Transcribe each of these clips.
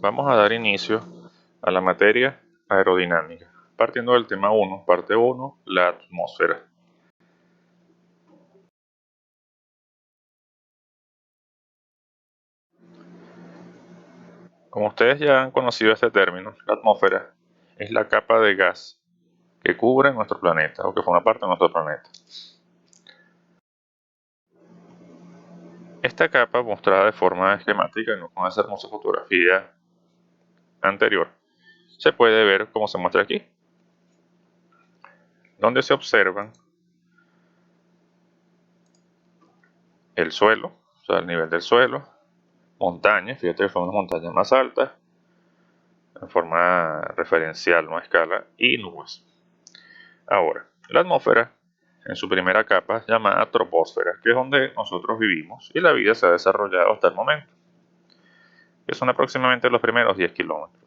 Vamos a dar inicio a la materia aerodinámica, partiendo del tema 1, parte 1, la atmósfera. Como ustedes ya han conocido este término, la atmósfera es la capa de gas que cubre nuestro planeta o que forma parte de nuestro planeta. Esta capa, mostrada de forma esquemática y no con esa hermosa fotografía anterior, se puede ver como se muestra aquí, donde se observan el suelo, o sea, el nivel del suelo, montañas, fíjate que son las montañas más altas, en forma referencial, no a escala, y nubes. Ahora, la atmósfera, en su primera capa, llamada troposfera, que es donde nosotros vivimos y la vida se ha desarrollado hasta el momento, que son aproximadamente los primeros 10 kilómetros.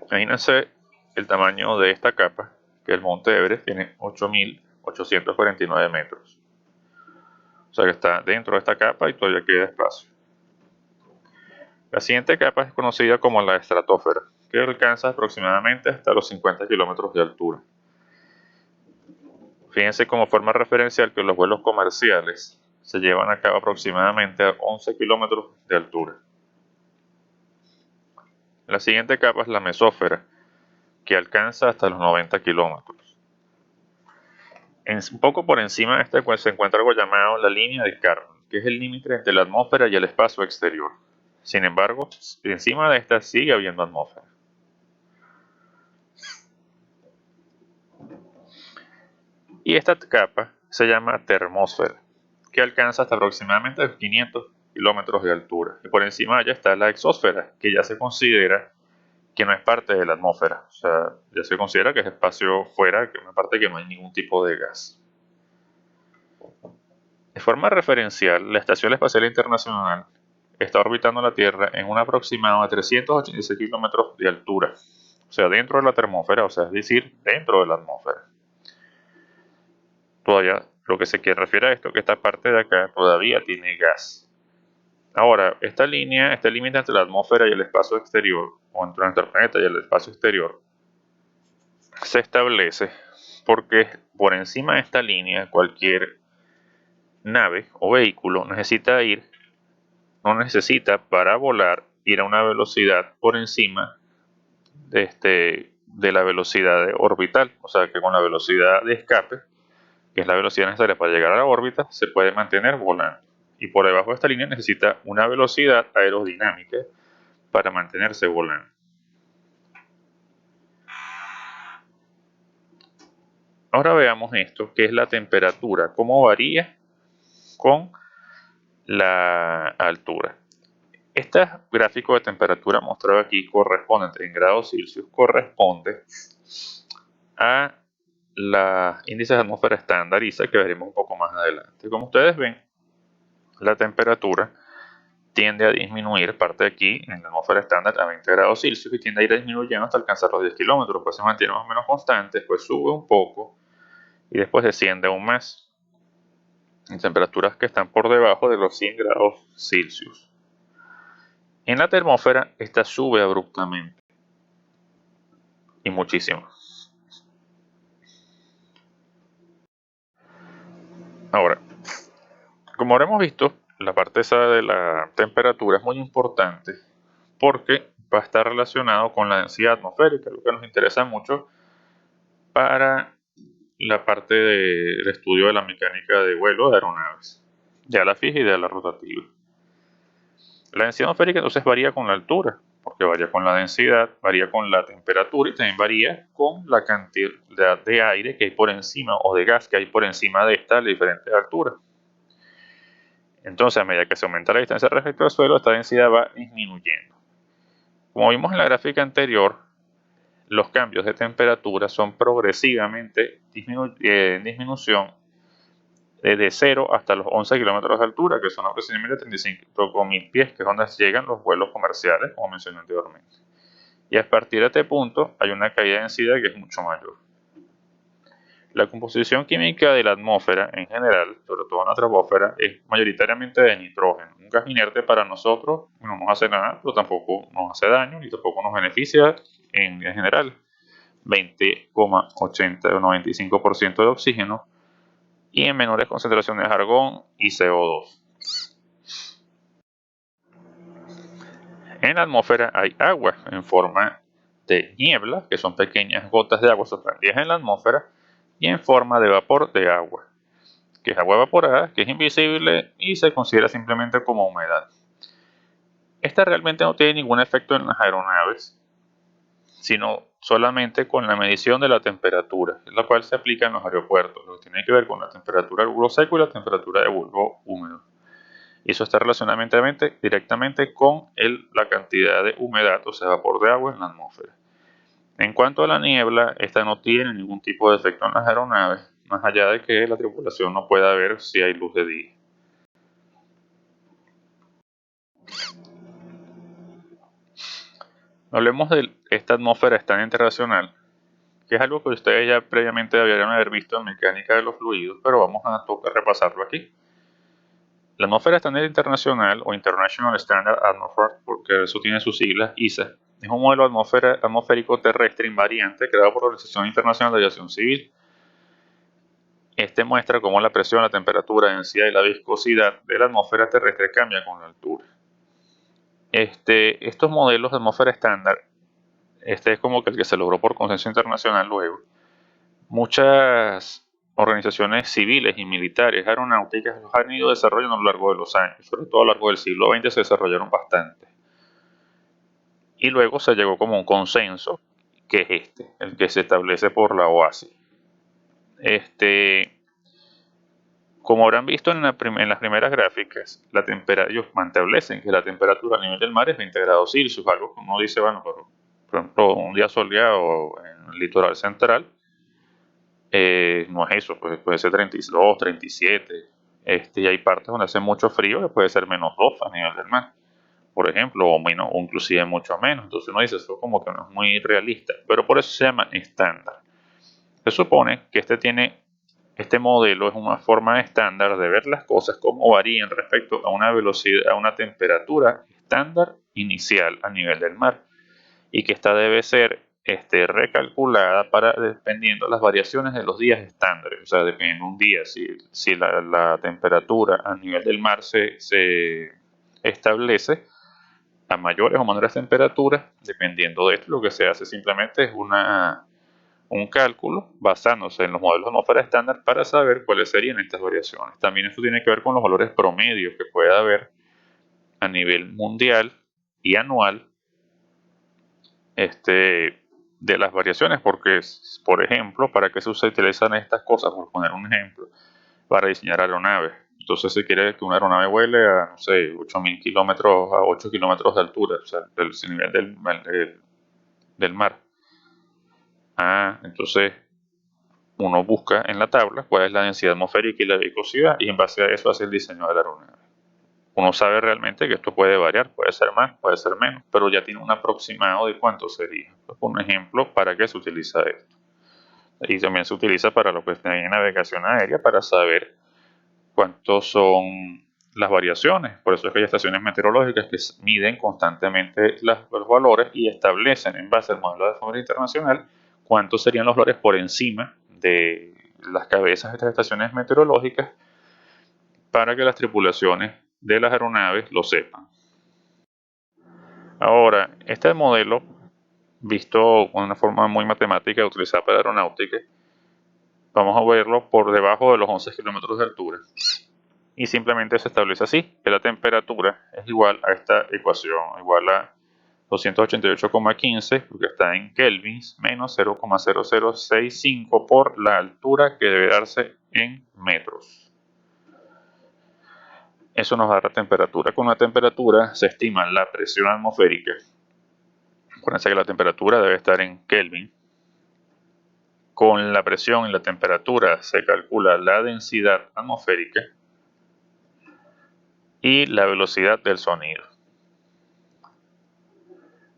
Imagínense el tamaño de esta capa, que el monte Everest tiene 8.849 metros. O sea que está dentro de esta capa y todavía queda espacio. La siguiente capa es conocida como la estratosfera, que alcanza aproximadamente hasta los 50 kilómetros de altura. Fíjense como forma referencial que los vuelos comerciales se llevan a cabo aproximadamente a 11 kilómetros de altura. La siguiente capa es la mesósfera, que alcanza hasta los 90 kilómetros. Un poco por encima de esta se encuentra algo llamado la línea de Kármán, que es el límite entre la atmósfera y el espacio exterior. Sin embargo, encima de esta sigue habiendo atmósfera. Y esta capa se llama termósfera, que alcanza hasta aproximadamente 500 kilómetros de altura. Y por encima ya está la exósfera, que ya se considera que no es parte de la atmósfera. O sea, ya se considera que es espacio fuera, que es una parte que no hay ningún tipo de gas. De forma referencial, la Estación Espacial Internacional está orbitando la Tierra en un aproximado de 386 kilómetros de altura. O sea, dentro de la termósfera, o sea, es decir, dentro de la atmósfera. Todavía lo que se refiere a esto, que esta parte de acá todavía tiene gas. Ahora, esta línea, este límite entre la atmósfera y el espacio exterior, o entre nuestro planeta y el espacio exterior, se establece porque por encima de esta línea cualquier nave o vehículo no necesita para volar ir a una velocidad por encima de la velocidad orbital, o sea que con la velocidad de escape, que es la velocidad necesaria para llegar a la órbita, se puede mantener volando. Y por debajo de esta línea necesita una velocidad aerodinámica para mantenerse volando. Ahora veamos esto, que es la temperatura, cómo varía con la altura. Este gráfico de temperatura mostrado aquí corresponde en grados Celsius, corresponde a los índices de atmósfera estándar ISA que veremos un poco más adelante. Como ustedes ven, la temperatura tiende a disminuir, parte de aquí en la atmósfera estándar a 20 grados Celsius y tiende a ir disminuyendo hasta alcanzar los 10 kilómetros, pues se mantiene más o menos constante, después sube un poco y después desciende aún más en temperaturas que están por debajo de los 100 grados Celsius. En la termósfera esta sube abruptamente y muchísimo. Ahora, como habremos visto, la parte esa de la temperatura es muy importante porque va a estar relacionado con la densidad atmosférica, lo que nos interesa mucho para la parte del estudio de la mecánica de vuelo de aeronaves, ya la fija y de la rotativa. La densidad atmosférica entonces varía con la altura, porque varía con la densidad, varía con la temperatura y también varía con la cantidad de aire que hay por encima o de gas que hay por encima de esta a diferentes alturas. Entonces, a medida que se aumenta la distancia respecto al suelo, esta densidad va disminuyendo. Como vimos en la gráfica anterior, los cambios de temperatura son progresivamente en disminución desde 0 hasta los 11 kilómetros de altura, que son aproximadamente 35.000 pies, que es donde llegan los vuelos comerciales, como mencioné anteriormente. Y a partir de este punto hay una caída de densidad que es mucho mayor. La composición química de la atmósfera en general, sobre todo en la troposfera, es mayoritariamente de nitrógeno. Un gas inerte para nosotros no nos hace nada, pero tampoco nos hace daño ni tampoco nos beneficia en general. 20,80 o 95% de oxígeno y en menores concentraciones de argón y CO2. En la atmósfera hay agua en forma de niebla, que son pequeñas gotas de agua suspendidas en la atmósfera, y en forma de vapor de agua, que es agua evaporada, que es invisible y se considera simplemente como humedad. Esta realmente no tiene ningún efecto en las aeronaves, sino solamente con la medición de la temperatura, la cual se aplica en los aeropuertos, lo que tiene que ver con la temperatura del bulbo seco y la temperatura del bulbo húmedo. Y eso está relacionado directamente con la cantidad de humedad, o sea, vapor de agua en la atmósfera. En cuanto a la niebla, esta no tiene ningún tipo de efecto en las aeronaves, más allá de que la tripulación no pueda ver si hay luz de día. Hablemos de esta atmósfera estándar internacional, que es algo que ustedes ya previamente deberían haber visto en mecánica de los fluidos, pero vamos a repasarlo aquí. La atmósfera estándar internacional o International Standard Atmosphere, porque eso tiene sus siglas, ISA, es un modelo atmosférico terrestre invariante creado por la Organización Internacional de Aviación Civil. Este muestra cómo la presión, la temperatura, la densidad y la viscosidad de la atmósfera terrestre cambia con la altura. Estos modelos de atmósfera estándar, este es como que el que se logró por consenso internacional luego. Muchas organizaciones civiles y militares aeronáuticas los han ido desarrollando a lo largo de los años, sobre todo a lo largo del siglo XX se desarrollaron bastante. Y luego se llegó como un consenso, que es el que se establece por la OASI. Como habrán visto en las primeras gráficas, ellos establecen que la temperatura a nivel del mar es 20 grados Celsius, algo que uno dice, bueno, por ejemplo, un día soleado en el litoral central, no es eso, pues puede ser 32, 37, y hay partes donde hace mucho frío que puede ser -2 a nivel del mar, por ejemplo, o inclusive mucho menos. Entonces uno dice, eso como que no es muy realista, pero por eso se llama estándar. Se supone que este modelo es una forma estándar de ver las cosas, cómo varían respecto a una velocidad, a una temperatura estándar inicial a nivel del mar, y que esta debe ser recalculada dependiendo de las variaciones de los días estándares. O sea, dependiendo un día, si la temperatura a nivel del mar se establece a mayores o menores temperaturas, dependiendo de esto, lo que se hace simplemente es un cálculo basándose en los modelos de atmósfera estándar para saber cuáles serían estas variaciones. También esto tiene que ver con los valores promedios que pueda haber a nivel mundial y anual de las variaciones, porque, por ejemplo, ¿para qué se utilizan estas cosas? Por poner un ejemplo, para diseñar aeronaves. Entonces se quiere que una aeronave vuele a, no sé, 8.000 kilómetros, a 8 kilómetros de altura, o sea, el nivel del mar. Entonces uno busca en la tabla cuál es la densidad atmosférica y la viscosidad, y en base a eso hace el diseño de la aeronave. Uno sabe realmente que esto puede variar, puede ser más, puede ser menos, pero ya tiene un aproximado de cuánto sería. Por ejemplo, ¿para qué se utiliza esto? Y también se utiliza para lo que es navegación aérea, para saber cuántos son las variaciones. Por eso es que hay estaciones meteorológicas que miden constantemente los valores y establecen en base al modelo de atmósfera internacional cuántos serían los valores por encima de las cabezas de estas estaciones meteorológicas para que las tripulaciones de las aeronaves lo sepan. Ahora, este modelo, visto con una forma muy matemática utilizada para aeronáutica, vamos a verlo por debajo de los 11 kilómetros de altura. Y simplemente se establece así, que la temperatura es igual a esta ecuación, igual a 288,15, porque está en kelvins, menos 0,0065 por la altura que debe darse en metros. Eso nos da la temperatura. Con la temperatura se estima la presión atmosférica. Acuérdense que la temperatura debe estar en Kelvin. Con la presión y la temperatura se calcula la densidad atmosférica y la velocidad del sonido.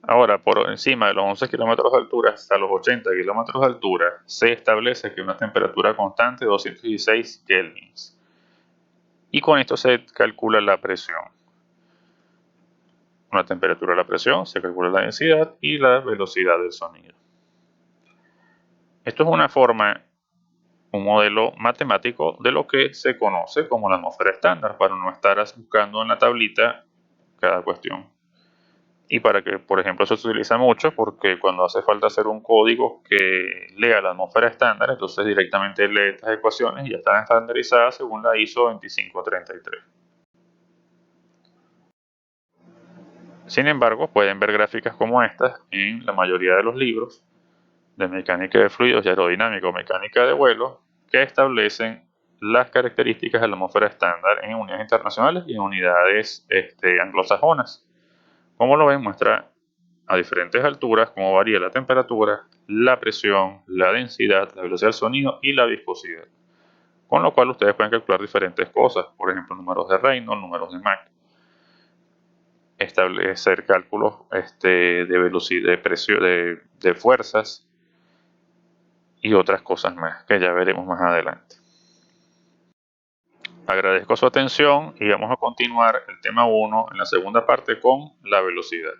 Ahora, por encima de los 11 kilómetros de altura hasta los 80 kilómetros de altura, se establece que una temperatura constante de 216 kelvins. Y con esto se calcula la presión. Una temperatura, la presión, se calcula la densidad y la velocidad del sonido. Esto es una forma, un modelo matemático de lo que se conoce como la atmósfera estándar, para no estar buscando en la tablita cada cuestión. Y para que, por ejemplo, eso se utiliza mucho porque cuando hace falta hacer un código que lea la atmósfera estándar, entonces directamente lee estas ecuaciones y ya están estandarizadas según la ISO 25533. Sin embargo, pueden ver gráficas como estas en la mayoría de los libros de mecánica de fluidos y aerodinámica o mecánica de vuelo que establecen las características de la atmósfera estándar en unidades internacionales y en unidades anglosajonas. Como lo ven, muestra a diferentes alturas cómo varía la temperatura, la presión, la densidad, la velocidad del sonido y la viscosidad. Con lo cual ustedes pueden calcular diferentes cosas, por ejemplo números de Reynolds, números de Mach, establecer cálculos de velocidad, de presión, de fuerzas y otras cosas más que ya veremos más adelante. Agradezco su atención y vamos a continuar el tema 1 en la segunda parte con la velocidad.